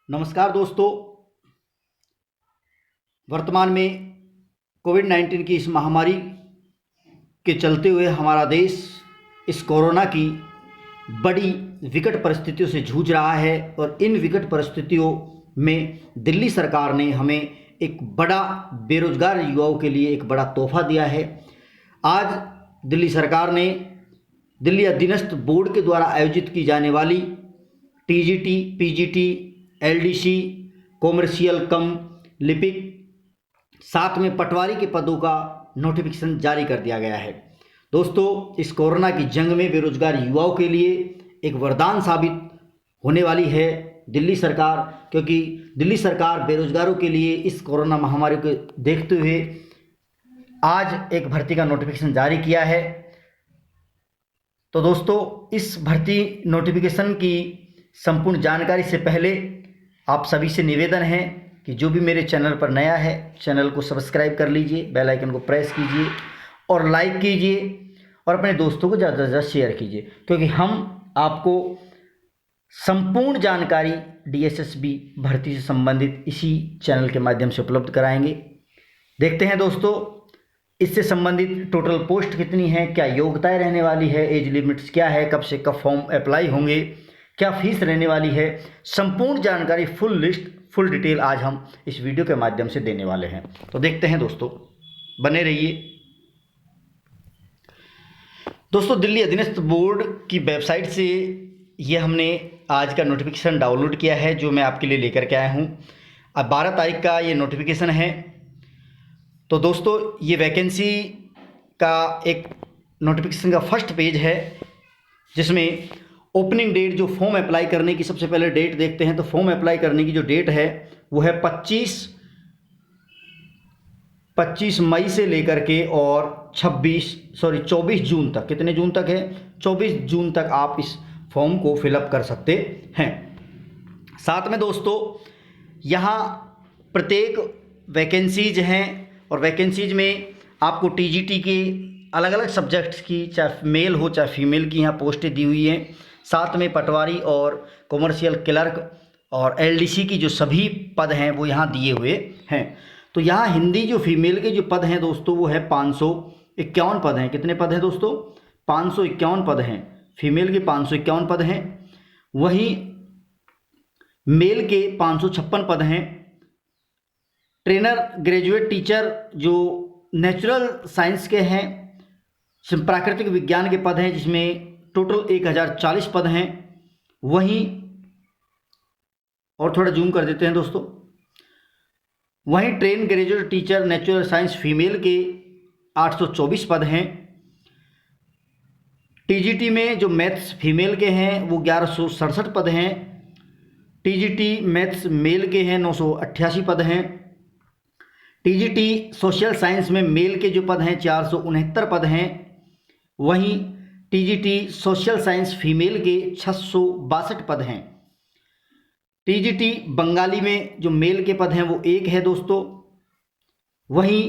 नमस्कार दोस्तों। वर्तमान में कोविड-19 की इस महामारी के चलते हुए हमारा देश इस कोरोना की बड़ी विकट परिस्थितियों से जूझ रहा है और इन विकट परिस्थितियों में दिल्ली सरकार ने हमें एक बड़ा बेरोजगार युवाओं के लिए एक बड़ा तोहफा दिया है। आज दिल्ली सरकार ने दिल्ली अधीनस्थ बोर्ड के द्वारा आयोजित की जाने वाली टीजीटी, पीजीटी, एलडीसी, कॉमर्शियल कम लिपिक, साथ में पटवारी के पदों का नोटिफिकेशन जारी कर दिया गया है। दोस्तों, इस कोरोना की जंग में बेरोजगार युवाओं के लिए एक वरदान साबित होने वाली है दिल्ली सरकार, क्योंकि दिल्ली सरकार बेरोजगारों के लिए इस कोरोना महामारी को देखते हुए आज एक भर्ती का नोटिफिकेशन जारी किया है। तो दोस्तों, इस भर्ती नोटिफिकेशन की संपूर्ण जानकारी से पहले आप सभी से निवेदन है कि जो भी मेरे चैनल पर नया है, चैनल को सब्सक्राइब कर लीजिए, बेल आइकन को प्रेस कीजिए और लाइक कीजिए और अपने दोस्तों को ज़्यादा से ज़्यादा शेयर कीजिए, क्योंकि हम आपको संपूर्ण जानकारी डीएसएसबी भर्ती से संबंधित इसी चैनल के माध्यम से उपलब्ध कराएंगे। देखते हैं दोस्तों, इससे संबंधित टोटल पोस्ट कितनी है, क्या योग्यताएं रहने वाली है, एज लिमिट्स क्या है, कब से कब फॉर्म अप्लाई होंगे, क्या फीस रहने वाली है, संपूर्ण जानकारी, फुल लिस्ट, फुल डिटेल आज हम इस वीडियो के माध्यम से देने वाले हैं। तो देखते हैं दोस्तों, बने रहिए। दोस्तों, दिल्ली अधीनस्थ बोर्ड की वेबसाइट से ये हमने आज का नोटिफिकेशन डाउनलोड किया है, जो मैं आपके लिए लेकर के आया हूँ। अब 12 तारीख का ये नोटिफिकेशन है। तो दोस्तों, ये वैकेंसी का एक नोटिफिकेशन का फर्स्ट पेज है, जिसमें ओपनिंग डेट, जो फॉर्म अप्लाई करने की सबसे पहले डेट देखते हैं। तो फॉर्म अप्लाई करने की जो डेट है वो है 25 मई से लेकर के और 24 जून तक। कितने जून तक है? 24 जून तक आप इस फॉर्म को फिलअप कर सकते हैं। साथ में दोस्तों, यहाँ प्रत्येक वैकेंसीज हैं और वैकेंसीज में आपको टीजीटी की अलग अलग सब्जेक्ट्स की, चाहे मेल हो चाहे फीमेल की, यहाँ पोस्टें दी हुई हैं। साथ में पटवारी और कॉमर्शियल क्लर्क और एलडीसी की जो सभी पद हैं वो यहाँ दिए हुए हैं। तो यहाँ हिंदी जो फीमेल के जो पद हैं दोस्तों, वो है 551 पद हैं। कितने पद हैं दोस्तों? 551 पद हैं। फीमेल के 551 पद हैं। वहीं मेल के 556 पद हैं। ट्रेनर, ग्रेजुएट टीचर जो नेचुरल साइंस के हैं, प्राकृतिक विज्ञान के पद हैं, जिसमें टोटल 1040 पद हैं। वहीं और थोड़ा जूम कर देते हैं दोस्तों, वहीं train graduate teacher natural science female के 824 पद हैं। टीजीटी में जो मैथ्स फीमेल के हैं वो 1167 पद हैं। टीजीटी मैथ्स मेल के हैं 988 पद हैं। टीजीटी सोशल साइंस में मेल के जो पद हैं 469 पद हैं। वहीं टीजीटी सोशल साइंस फीमेल के 662 पद हैं। टीजीटी बंगाली में जो मेल के पद हैं वो 1 है दोस्तों। वहीं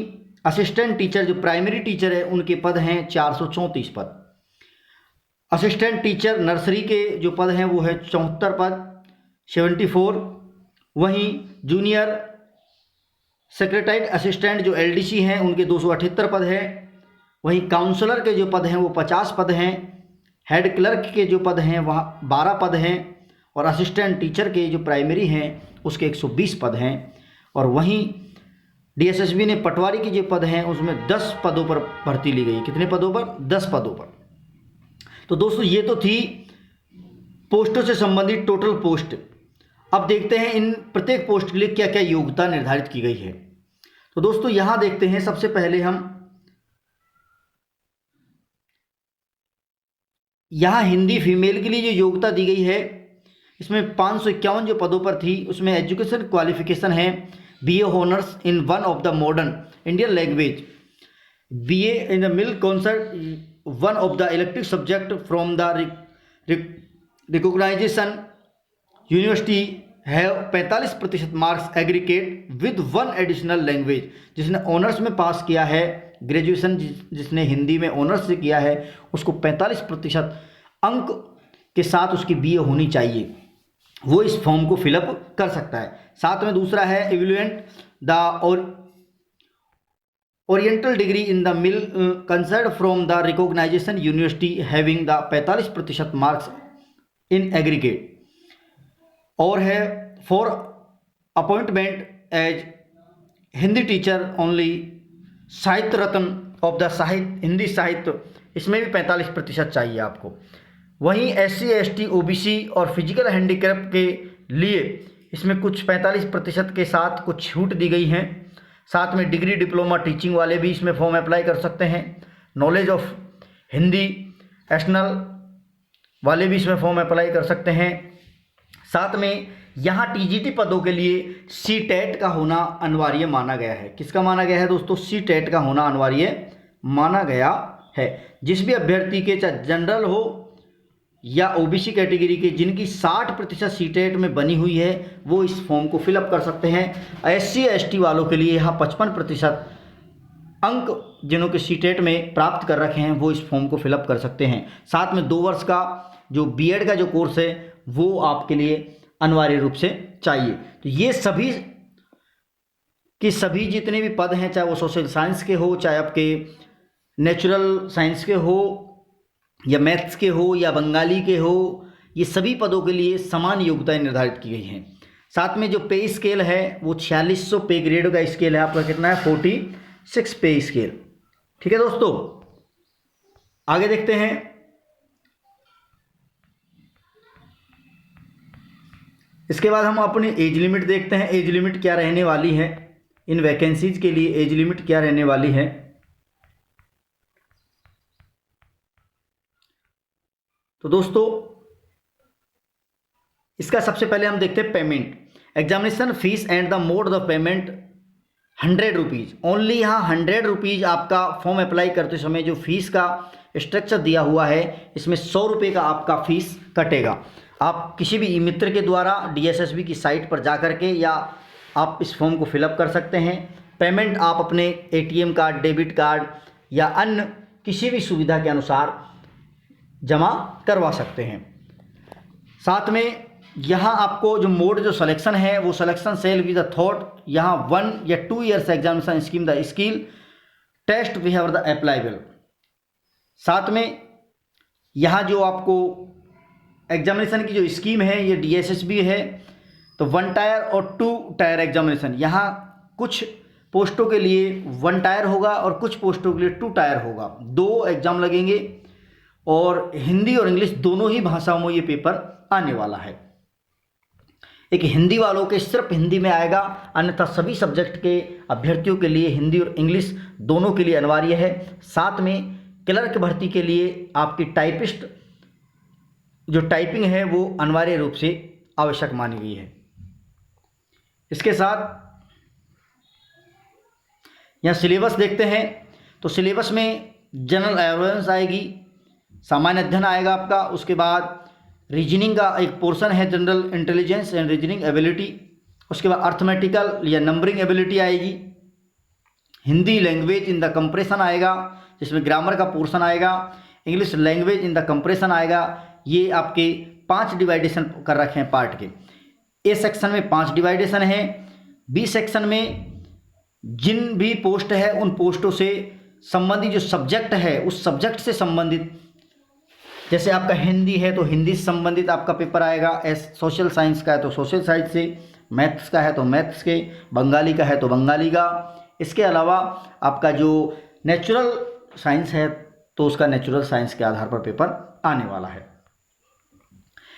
असिस्टेंट टीचर जो प्राइमरी टीचर है उनके पद हैं 434 पद। असिस्टेंट टीचर नर्सरी के जो पद हैं वो है 74 पद, 74। वहीं जूनियर सेक्रेटरीट असिस्टेंट जो एलडीसी हैं उनके 278 पद हैं। वहीं काउंसलर के जो पद हैं वो 50 पद हैं। हेड क्लर्क के जो पद हैं वहाँ 12 पद हैं और असिस्टेंट टीचर के जो प्राइमरी हैं उसके 120 पद हैं। और वहीं डीएसएसबी ने पटवारी के जो पद हैं उसमें 10 पदों पर भर्ती ली गई। कितने पदों पर? 10 पदों पर। तो दोस्तों, ये तो थी पोस्टों से संबंधित टोटल पोस्ट। अब देखते हैं इन प्रत्येक पोस्ट के लिए क्या क्या योग्यता निर्धारित की गई है। तो दोस्तों, यहाँ देखते हैं, सबसे पहले हम यहाँ हिंदी फीमेल के लिए जो योग्यता दी गई है, इसमें 551 जो पदों पर थी उसमें एजुकेशन क्वालिफिकेशन है BA honours in one of the modern Indian language, BA in the mill concept one of the elective subject from the recognisation university है 45% marks aggregate with 1 additional language. जिसने ऑनर्स में pass किया है, graduation जिसने हिंदी में honours से किया है, उसको 45% अंक के साथ उसकी बीए होनी चाहिए। वो इस फॉर्म को फिलअप कर सकता है। साथ में दूसरा है evaluate the oriental degree in the mill concerned from the recognisation university having the 45% marks in aggregate. और है for appointment as Hindi teacher only Sahitya Ratna of the साहित्य हिंदी साहित्य, इसमें भी 45% चाहिए आपको। वहीं SC ST OBC और फिजिकल हैंडीक्राफ्ट के लिए इसमें कुछ 45% के साथ कुछ छूट दी गई हैं। साथ में डिग्री डिप्लोमा टीचिंग वाले भी इसमें फॉर्म अप्लाई कर सकते हैं। नॉलेज ऑफ हिंदी एडिशनल वाले भी इसमें फॉर्म अप्लाई कर सकते हैं। साथ में यहाँ TGT पदों के लिए CTET का होना अनिवार्य माना गया है। किसका माना गया है दोस्तों? CTET का होना अनिवार्य माना गया है। जिस भी अभ्यर्थी के चाहे जनरल हो या OBC कैटेगरी के जिनकी 60% CTET में बनी हुई है वो इस फॉर्म को फिलअप कर सकते हैं। SC ST वालों के लिए यहाँ 55% अंक जिन्हों के CTET में प्राप्त कर रखे हैं वो इस फॉर्म को फिलअप कर सकते हैं। साथ में 2 वर्ष का जो B.Ed का जो कोर्स है वो आपके लिए अनिवार्य रूप से चाहिए। तो ये सभी के सभी जितने भी पद हैं, चाहे वो सोशल साइंस के हो, चाहे आपके नेचुरल साइंस के हो या मैथ्स के हो या बंगाली के हो, ये सभी पदों के लिए समान योग्यताएं निर्धारित की गई हैं। साथ में जो पे स्केल है वो 4600 पे ग्रेड का स्केल है आपका, कितना है 46 पे स्केल। ठीक है दोस्तों, आगे देखते हैं। इसके बाद हम अपनी एज लिमिट देखते हैं। एज लिमिट क्या रहने वाली है इन वैकेंसीज के लिए, एज लिमिट क्या रहने वाली है। तो दोस्तों इसका सबसे पहले हम देखते हैं payment. Examination fees and the mode of payment 100 rupees only. यहाँ 100 रुपीज़ आपका फॉर्म अप्लाई करते समय जो फीस का स्ट्रक्चर दिया हुआ है इसमें 100 रुपये का आपका फीस कटेगा। आप किसी भी मित्र के द्वारा DSSB की साइट पर जा करके या आप इस फॉर्म को फिलअप कर सकते हैं। पेमेंट आप अपने ATM कार्ड, डेबिट कार्ड या अन्य किसी भी सुविधा के अनुसार जमा करवा सकते हैं। साथ में यहाँ आपको जो मोड जो सिलेक्शन है वो selection cell with the thought, यहाँ 1 या 2 years examination scheme the skill test we have the appliable. साथ में यहाँ जो आपको एग्जामिनेशन की जो स्कीम है ये DSSB है, तो 1 टायर और 2 टायर एग्जामिनेशन। यहाँ कुछ पोस्टों के लिए 1 टायर होगा और कुछ पोस्टों के लिए 2 टायर होगा। 2 एग्जाम लगेंगे और हिंदी और इंग्लिश दोनों ही भाषाओं में ये पेपर आने वाला है। एक हिंदी वालों के सिर्फ हिंदी में आएगा, अन्यथा सभी सब्जेक्ट के अभ्यर्थियों के लिए हिंदी और इंग्लिश दोनों के लिए अनिवार्य है। साथ में क्लर्क भर्ती के लिए आपकी टाइपिस्ट जो टाइपिंग है वो अनिवार्य रूप से आवश्यक मानी गई है। इसके साथ यहाँ सिलेबस देखते हैं। तो सिलेबस में जनरल अवेयरनेस आएगी, सामान्य अध्ययन आएगा आपका, उसके बाद रीजनिंग का एक पोर्शन है general intelligence and reasoning ability, उसके बाद अर्थमेटिकल या नंबरिंग एबिलिटी आएगी, Hindi language in the compression आएगा जिसमें ग्रामर का पोर्शन आएगा, English language in the compression आएगा। ये आपके 5 डिवाइडेशन कर रखे हैं पार्ट के। ए सेक्शन में 5 डिवाइडेशन है, बी सेक्शन में जिन भी पोस्ट है उन पोस्टों से संबंधित जो सब्जेक्ट है उस सब्जेक्ट से संबंधित, जैसे आपका हिंदी है तो हिंदी से संबंधित आपका पेपर आएगा, सोशल साइंस का है तो सोशल साइंस से, मैथ्स का है तो मैथ्स के, बंगाली का है तो बंगाली का। इसके अलावा आपका जो नेचुरल साइंस है तो उसका नेचुरल साइंस के आधार पर पेपर आने वाला है।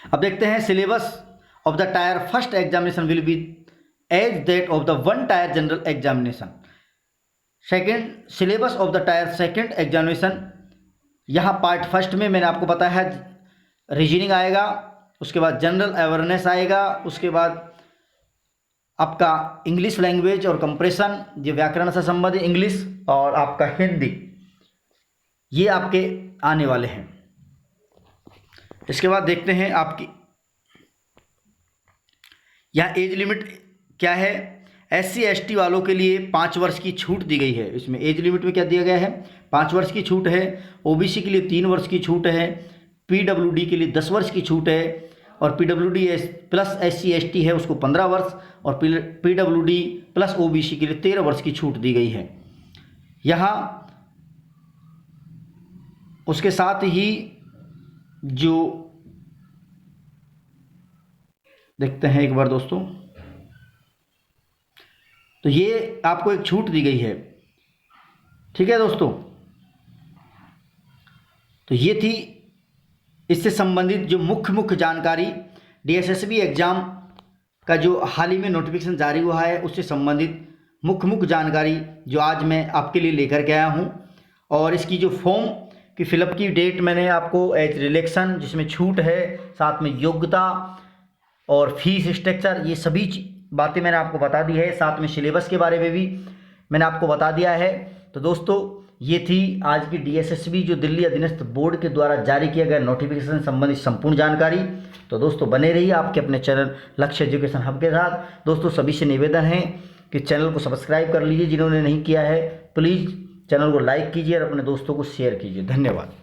अब देखते हैं syllabus of the tier first examination will be as that of the 1 tier general examination. Second syllabus of the tier second examination, यहाँ पार्ट फर्स्ट में मैंने आपको बताया है रीजनिंग आएगा, उसके बाद जनरल अवेयरनेस आएगा, उसके बाद आपका इंग्लिश लैंग्वेज और कंप्रेशन, ये व्याकरण से संबंधित इंग्लिश, और आपका हिंदी, ये आपके आने वाले हैं। इसके बाद देखते हैं आपकी यहाँ एज लिमिट क्या है। SC ST वालों के लिए 5 वर्ष की छूट दी गई है। इसमें एज लिमिट में क्या दिया गया है, 5 वर्ष की छूट है। OBC के लिए 3 वर्ष की छूट है, PWD के लिए 10 वर्ष की छूट है, और PWD प्लस SC ST है उसको 15 वर्ष और PWD प्लस OBC के लिए 13 वर्ष की छूट दी गई है। यहाँ उसके साथ ही जो देखते हैं एक बार दोस्तों, तो ये आपको एक छूट दी गई है, ठीक है दोस्तों। तो ये थी इससे संबंधित जो मुख्य जानकारी DSSB एग्ज़ाम का जो हाल ही में नोटिफिकेशन जारी हुआ है उससे संबंधित मुख्य जानकारी जो आज मैं आपके लिए लेकर के आया हूँ। और इसकी जो फॉर्म की फिलअप की डेट मैंने आपको एज रिलेक्शन जिसमें छूट है, साथ में योग्यता और फीस स्ट्रक्चर, ये सभी बातें मैंने आपको बता दी है। साथ में सिलेबस के बारे में भी मैंने आपको बता दिया है। तो दोस्तों ये थी आज की DSSB जो दिल्ली अधीनस्थ बोर्ड के द्वारा जारी किया गया नोटिफिकेशन संबंधित संपूर्ण जानकारी। तो दोस्तों बने रहिए आपके अपने चैनल लक्ष्य एजुकेशन हब के साथ। दोस्तों सभी से निवेदन है कि चैनल को सब्सक्राइब कर लीजिए, जिन्होंने नहीं किया है प्लीज़ चैनल को लाइक कीजिए और अपने दोस्तों को शेयर कीजिए। धन्यवाद।